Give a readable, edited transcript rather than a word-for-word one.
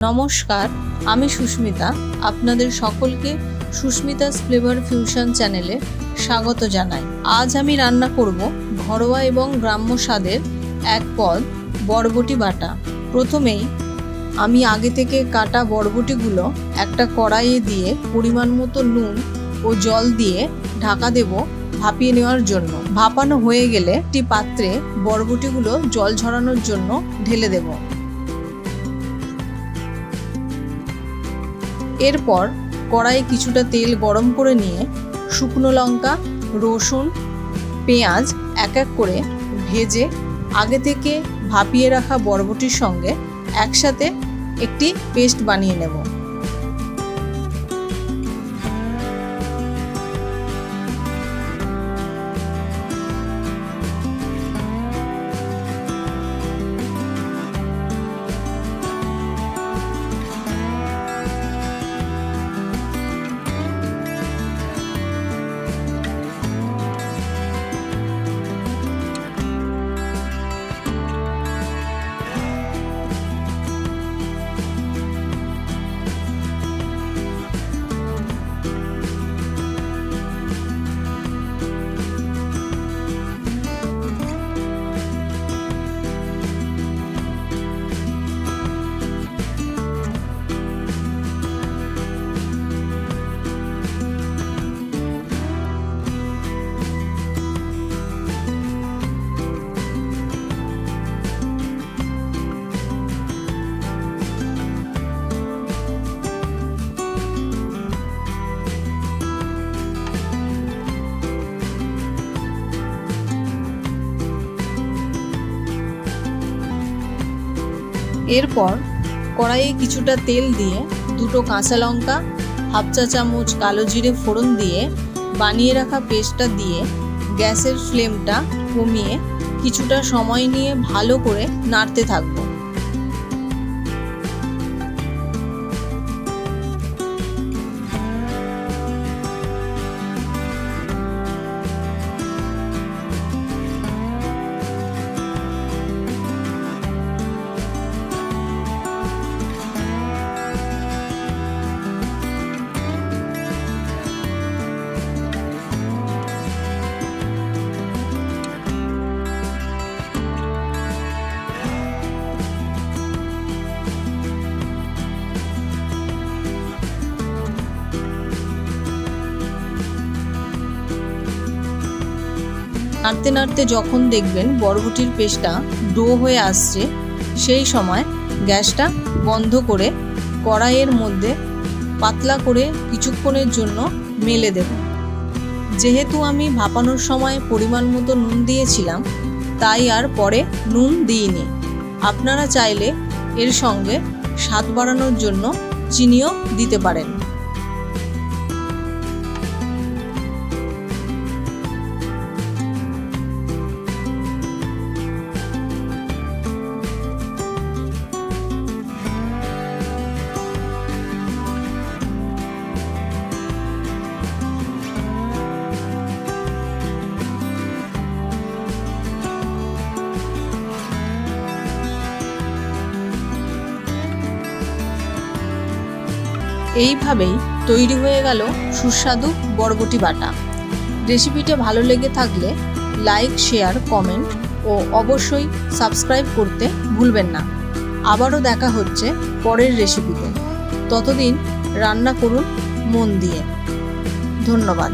নমস্কার, আমি সুস্মিতা। আপনাদের সকলকে সুস্মিতাস ফ্লেভার ফিউশন চ্যানেলে স্বাগত জানাই। আজ আমি রান্না করব ঘরোয়া এবং গ্রাম্য স্বাদের এক পদ বরবটি বাটা। প্রথমেই আমি আগে থেকে কাটা বরবটিগুলো একটা কড়াইয়ে দিয়ে পরিমাণ মতো নুন ও জল দিয়ে ঢাকা দেব ভাপিয়ে নেওয়ার জন্য। ভাপানো হয়ে গেলে একটি পাত্রে বরবটিগুলো জল ঝরানোর জন্য ঢেলে দেব। এরপর কড়াইয়ে কিছুটা তেল গরম করে নিয়ে শুকনো লঙ্কা, রসুন, পেঁয়াজ এক এক করে ভেজে আগে থেকে ভাপিয়ে রাখা বরবটির সঙ্গে একসাথে একটি পেস্ট বানিয়ে নেব। এরপর কড়াইয়ে কিছুটা তেল দিয়ে দুটো কাঁচা লঙ্কা, হাফ চা চামচ কালো জিরে ফোড়ন দিয়ে বানিয়ে রাখা পেস্টটা দিয়ে গ্যাসের ফ্লেমটা কমিয়ে কিছুটা সময় নিয়ে ভালো করে নাড়তে থাকবো। নাড়তে নাড়তে যখন দেখবেন বরবটির পেস্টটা ডো হয়ে আসছে, সেই সময় গ্যাসটা বন্ধ করে কড়াইয়ের মধ্যে পাতলা করে কিছুক্ষণের জন্য মেলে দেব। যেহেতু আমি ভাপানোর সময় পরিমাণ মতো নুন দিয়েছিলাম, তাই আর পরে নুন দিইনি। আপনারা চাইলে এর সঙ্গে স্বাদ বাড়ানোর জন্য চিনিও দিতে পারেন। এইভাবেই তৈরি হয়ে গেল সুস্বাদু বরবটি বাটা। রেসিপিটা ভালো লেগে থাকলে লাইক, শেয়ার, কমেন্ট ও অবশ্যই সাবস্ক্রাইব করতে ভুলবেন না। আবারও দেখা হচ্ছে পরের রেসিপিতে। ততদিন রান্না করুন মন দিয়ে। ধন্যবাদ।